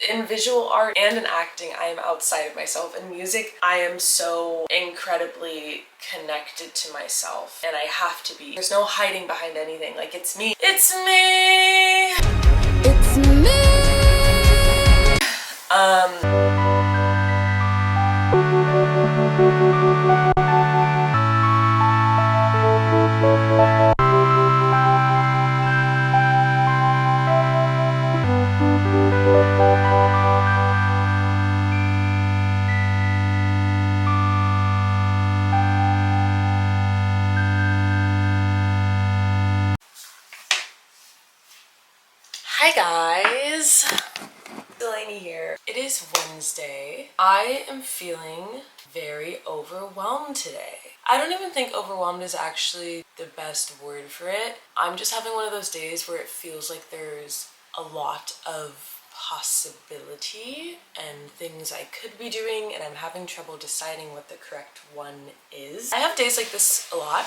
In visual art and in acting, I am outside of myself. In music, I am so incredibly connected to myself, and I have to be. There's no hiding behind anything. Like, it's me. It's me! It's me! Hi guys! Delaney here. It is Wednesday. I am feeling very overwhelmed today. I don't even think overwhelmed is actually the best word for it. I'm just having one of those days where it feels like there's a lot of possibility and things I could be doing, and I'm having trouble deciding what the correct one is. I have days like this a lot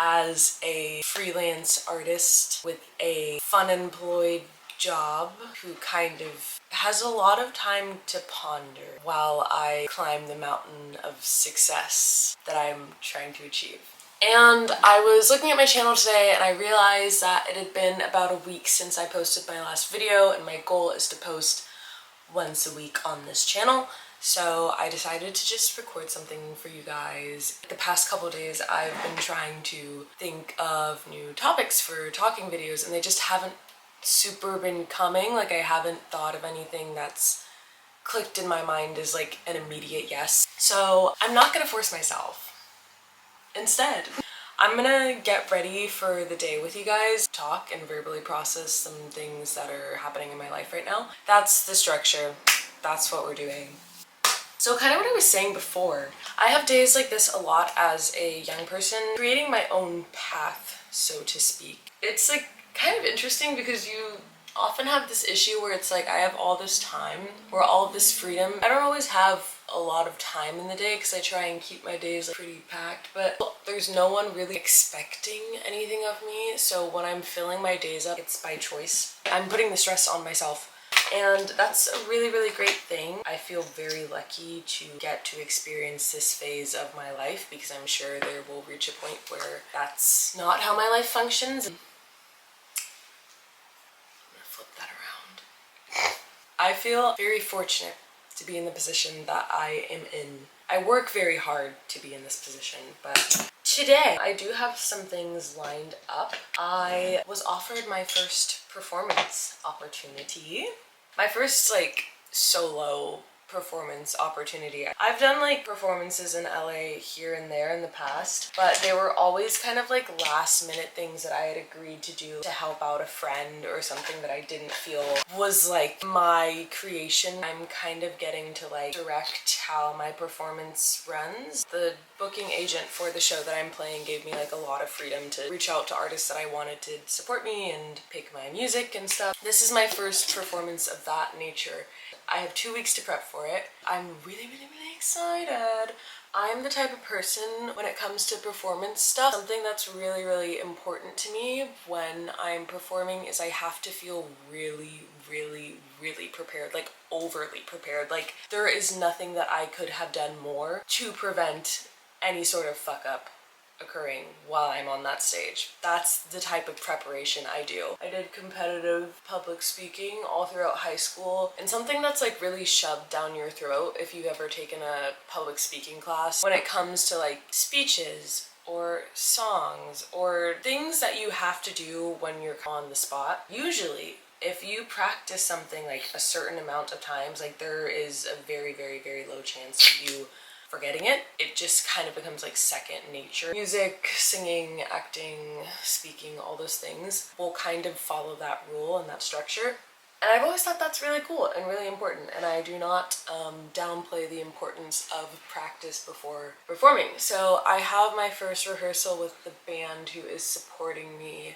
as a freelance artist with a fun employed job who kind of has a lot of time to ponder while I climb the mountain of success that I'm trying to achieve. And I was looking at my channel today and I realized that it had been about a week since I posted my last video, and my goal is to post once a week on this channel. So I decided to just record something for you guys. The past couple days I've been trying to think of new topics for talking videos, and they just haven't super been coming. Like, I haven't thought of anything that's clicked in my mind as like an immediate yes. So I'm not gonna force myself. Instead, I'm gonna get ready for the day with you guys, talk and verbally process some things that are happening in my life right now. That's the structure. That's what we're doing. So kind of what I was saying before, I have days like this a lot as a young person, creating my own path, so to speak. It's like kind of interesting because you often have this issue where it's like I have all this time or all of this freedom. I don't always have a lot of time in the day because I try and keep my days like pretty packed, but there's no one really expecting anything of me. So when I'm filling my days up, it's by choice. I'm putting the stress on myself. And that's a really, really great thing. I feel very lucky to get to experience this phase of my life because I'm sure there will reach a point where that's not how my life functions. I'm gonna flip that around. I feel very fortunate to be in the position that I am in. I work very hard to be in this position, but today I do have some things lined up. I was offered my first performance opportunity. My first like solo performance opportunity. I've done like performances in LA here and there in the past, but they were always kind of like last minute things that I had agreed to do to help out a friend or something that I didn't feel was like my creation. I'm kind of getting to like direct how my performance runs. The booking agent for the show that I'm playing gave me like a lot of freedom to reach out to artists that I wanted to support me and pick my music and stuff. This is my first performance of that nature. I have 2 weeks to prep for it. I'm really, really, really excited. I'm the type of person when it comes to performance stuff, something that's really, really important to me when I'm performing is I have to feel really, really, really prepared, like overly prepared. Like there is nothing that I could have done more to prevent any sort of fuck up occurring while I'm on that stage. That's the type of preparation I do. I did competitive public speaking all throughout high school, and something that's like really shoved down your throat if you've ever taken a public speaking class when it comes to like speeches or songs or things that you have to do when you're on the spot. Usually if you practice something like a certain amount of times, like there is a very, very, very low chance of you forgetting it. It just kind of becomes like second nature. Music, singing, acting, speaking, all those things will kind of follow that rule and that structure. And I've always thought that's really cool and really important, and I do not downplay the importance of practice before performing. So I have my first rehearsal with the band who is supporting me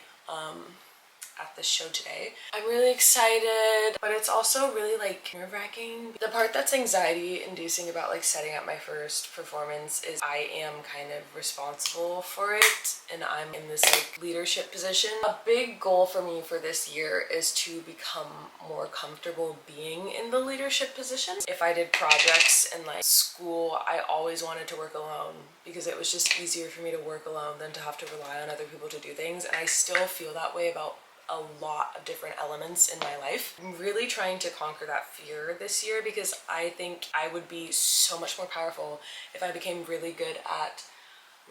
at the show today. I'm really excited, but it's also really like nerve-wracking. The part that's anxiety inducing about like setting up my first performance is I am kind of responsible for it, and I'm in this like leadership position. A big goal for me for this year is to become more comfortable being in the leadership position. If I did projects in like school, I always wanted to work alone because it was just easier for me to work alone than to have to rely on other people to do things, and I still feel that way about a lot of different elements in my life. I'm really trying to conquer that fear this year because I think I would be so much more powerful if I became really good at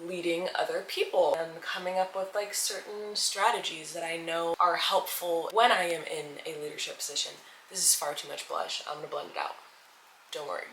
leading other people and coming up with like certain strategies that I know are helpful when I am in a leadership position. This is far too much blush. I'm gonna blend it out. Don't worry.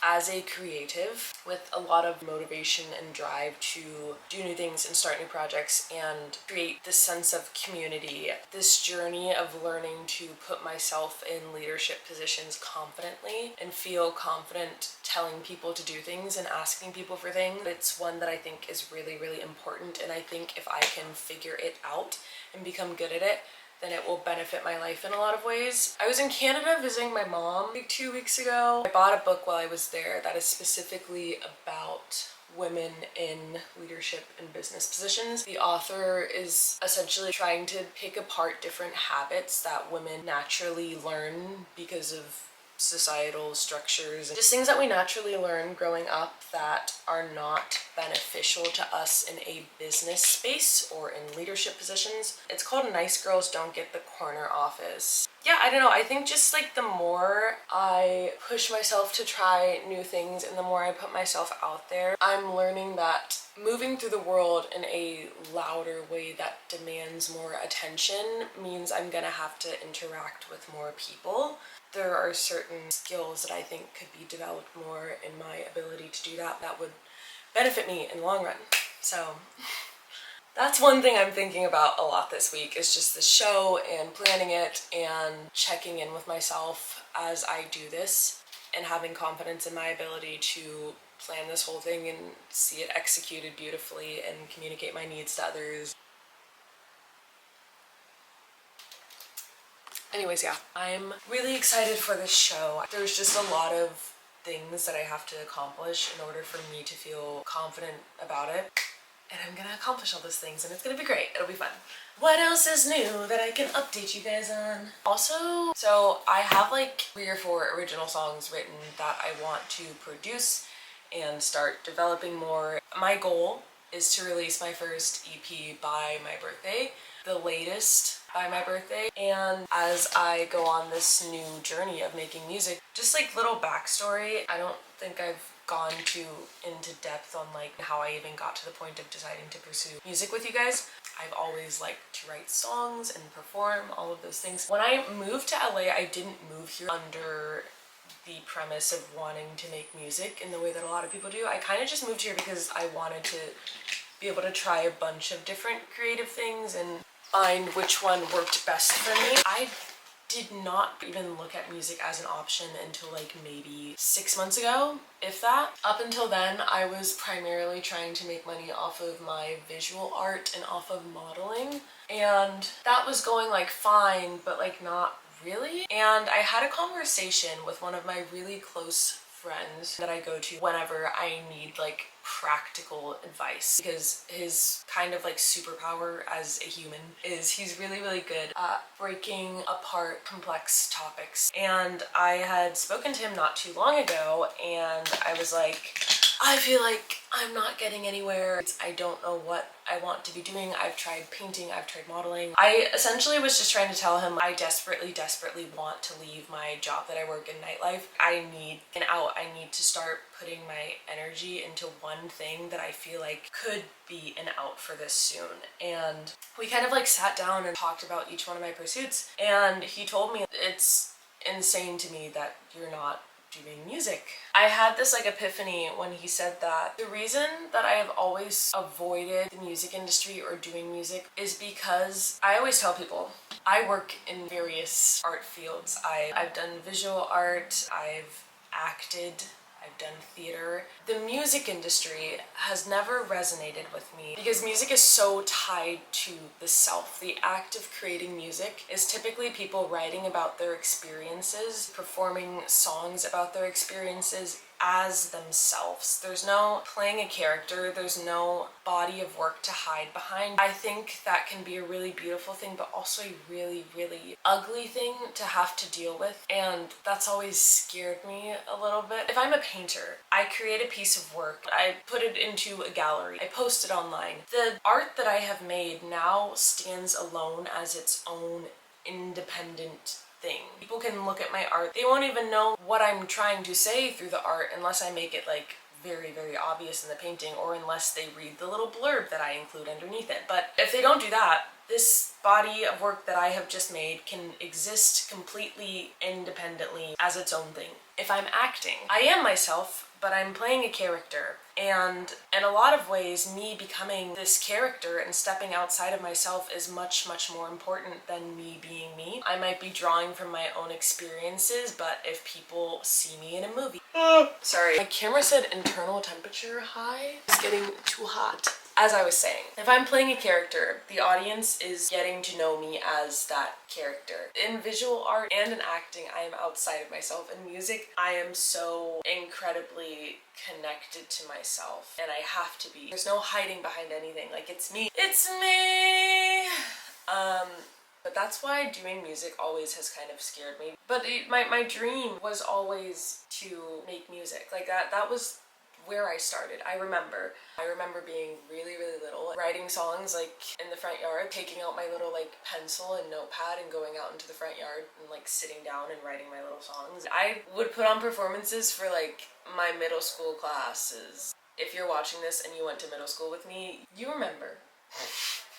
As a creative with a lot of motivation and drive to do new things and start new projects and create this sense of community, this journey of learning to put myself in leadership positions confidently and feel confident telling people to do things and asking people for things, it's one that I think is really, really important. And I think if I can figure it out and become good at it, then it will benefit my life in a lot of ways. I was in Canada visiting my mom like 2 weeks ago. I bought a book while I was there that is specifically about women in leadership and business positions. The author is essentially trying to pick apart different habits that women naturally learn because of societal structures, just things that we naturally learn growing up that are not beneficial to us in a business space or in leadership positions. It's called Nice Girls Don't Get the Corner Office. Yeah, I don't know, I think just like the more I push myself to try new things and the more I put myself out there, I'm learning that moving through the world in a louder way that demands more attention means I'm gonna have to interact with more people. There are certain skills that I think could be developed more in my ability to do that that would benefit me in the long run. So that's one thing I'm thinking about a lot this week, is just the show and planning it and checking in with myself as I do this and having confidence in my ability to plan this whole thing and see it executed beautifully and communicate my needs to others. Anyways, yeah, I'm really excited for this show. There's just a lot of things that I have to accomplish in order for me to feel confident about it. And I'm gonna accomplish all those things and it's gonna be great. It'll be fun. What else is new that I can update you guys on? Also, so I have like 3 or 4 original songs written that I want to produce and start developing more. My goal is to release my first EP by my birthday, the latest by my birthday. And as I go on this new journey of making music, just like little backstory, I don't think I've gone too into depth on like how I even got to the point of deciding to pursue music with you guys. I've always liked to write songs and perform, all of those things. When I moved to LA, I didn't move here under the premise of wanting to make music in the way that a lot of people do. I kind of just moved here because I wanted to be able to try a bunch of different creative things and find which one worked best for me. I did not even look at music as an option until like maybe 6 months ago, if that. Up until then, I was primarily trying to make money off of my visual art and off of modeling, and that was going like fine, but like not really. And I had a conversation with one of my really close friends that I go to whenever I need like practical advice, because his kind of like superpower as a human is he's really, really good at breaking apart complex topics. And I had spoken to him not too long ago and I was like, I feel like I'm not getting anywhere. I don't know what I want to be doing. I've tried painting, I've tried modeling. I essentially was just trying to tell him I desperately want to leave my job that I work in nightlife. I need an out. I need to start putting my energy into one thing that I feel like could be an out for this soon. And we kind of like sat down and talked about each one of my pursuits, and he told me it's insane to me that you're not doing music. I had this like epiphany when he said that the reason that I have always avoided the music industry or doing music is because I always tell people I work in various art fields. I've done visual art, I've acted, I've done theater. The music industry has never resonated with me because music is so tied to the self. The act of creating music is typically people writing about their experiences, performing songs about their experiences as themselves. There's no playing a character, there's no body of work to hide behind. I think that can be a really beautiful thing, but also a really, really ugly thing to have to deal with, and that's always scared me a little bit. If I'm a painter, I create a piece of work, I put it into a gallery, I post it online. The art that I have made now stands alone as its own independent thing. People can look at my art, they won't even know what I'm trying to say through the art unless I make it like very, very obvious in the painting, or unless they read the little blurb that I include underneath it. But if they don't do that, this body of work that I have just made can exist completely independently as its own thing. If I'm acting, I am myself, but I'm playing a character. And in a lot of ways, me becoming this character and stepping outside of myself is much, much more important than me being me. I might be drawing from my own experiences, but if people see me in a movie... Sorry, my camera said internal temperature high. It's getting too hot. As I was saying, if I'm playing a character, the audience is getting to know me as that character. In visual art and in acting, I am outside of myself. In music, I am so incredibly connected to myself, and I have to be. There's no hiding behind anything. Like, it's me. It's me! But that's why doing music always has kind of scared me. But my dream was always to make music. Like, that was where I started. I remember being really, really little, writing songs like in the front yard, taking out my little like pencil and notepad and going out into the front yard and like sitting down and writing my little songs. I would put on performances for like my middle school classes. If you're watching this and you went to middle school with me, you remember.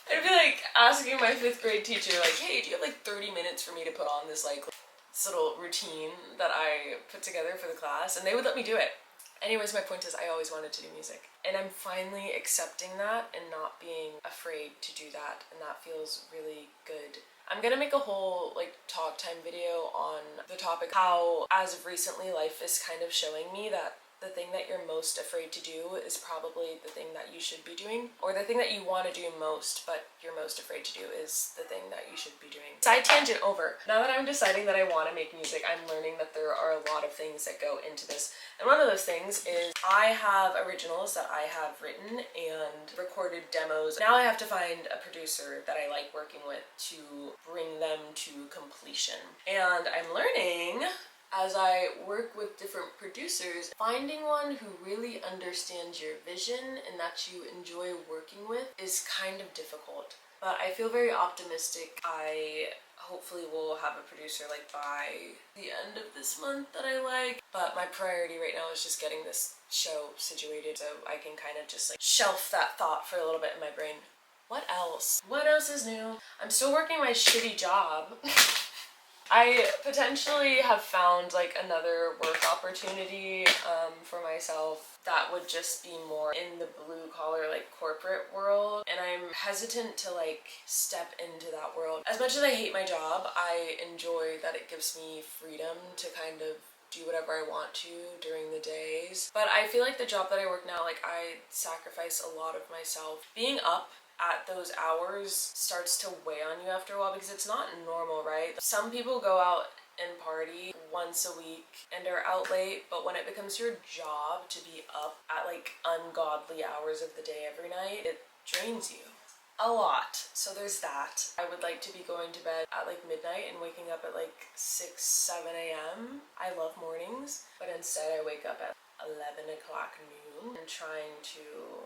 I'd be like asking my 5th grade teacher like, hey, do you have like 30 minutes for me to put on this like this little routine that I put together for the class? And they would let me do it. Anyways, my point is I always wanted to do music, and I'm finally accepting that and not being afraid to do that, and that feels really good. I'm gonna make a whole like talk time video on the topic how as of recently life is kind of showing me that the thing that you're most afraid to do is probably the thing that you should be doing, or the thing that you want to do most but you're most afraid to do is the thing that you should be doing. Side tangent over. Now that I'm deciding that I want to make music, I'm learning that there are a lot of things that go into this, and one of those things is I have originals that I have written and recorded demos. Now I have to find a producer that I like working with to bring them to completion, and I'm learning as I work with different producers, finding one who really understands your vision and that you enjoy working with is kind of difficult. But I feel very optimistic. I hopefully will have a producer like by the end of this month that I like. But my priority right now is just getting this show situated so I can kind of just like shelf that thought for a little bit in my brain. What else? What else is new? I'm still working my shitty job. I potentially have found like another work opportunity for myself that would just be more in the blue collar like corporate world, and I'm hesitant to like step into that world. As much as I hate my job, I enjoy that it gives me freedom to kind of do whatever I want to during the days. But I feel like the job that I work now, like I sacrifice a lot of myself. Being up at those hours starts to weigh on you after a while because it's not normal, right? Some people go out and party once a week and are out late, but when it becomes your job to be up at like ungodly hours of the day every night, it drains you a lot. So there's that. I would like to be going to bed at like midnight and waking up at like 6, 7 a.m. I love mornings, but instead I wake up at 11 o'clock noon and trying to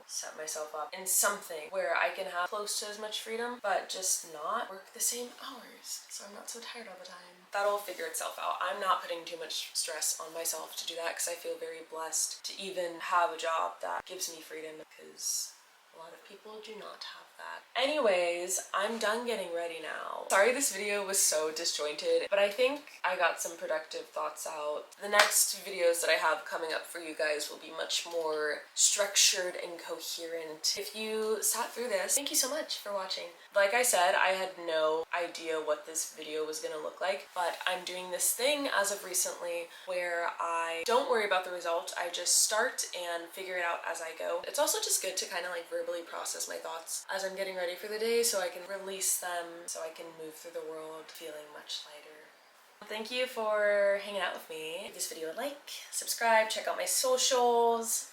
set myself up in something where I can have close to as much freedom but just not work the same hours so I'm not so tired all the time. That'll figure itself out. I'm not putting too much stress on myself to do that because I feel very blessed to even have a job that gives me freedom, because a lot of people do not have that. Anyways, I'm done getting ready now. Sorry this video was so disjointed, but I think I got some productive thoughts out. The next videos that I have coming up for you guys will be much more structured and coherent. If you sat through this, thank you so much for watching. Like I said, I had no idea what this video was gonna look like, but I'm doing this thing as of recently where I don't worry about the result. I just start and figure it out as I go. It's also just good to kind of like verbally process my thoughts as I'm getting ready for the day so I can release them, so I can move through the world feeling much lighter. Thank you for hanging out with me. Give this video a like, subscribe, check out my socials.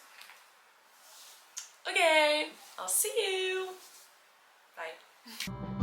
Okay, I'll see you. Bye.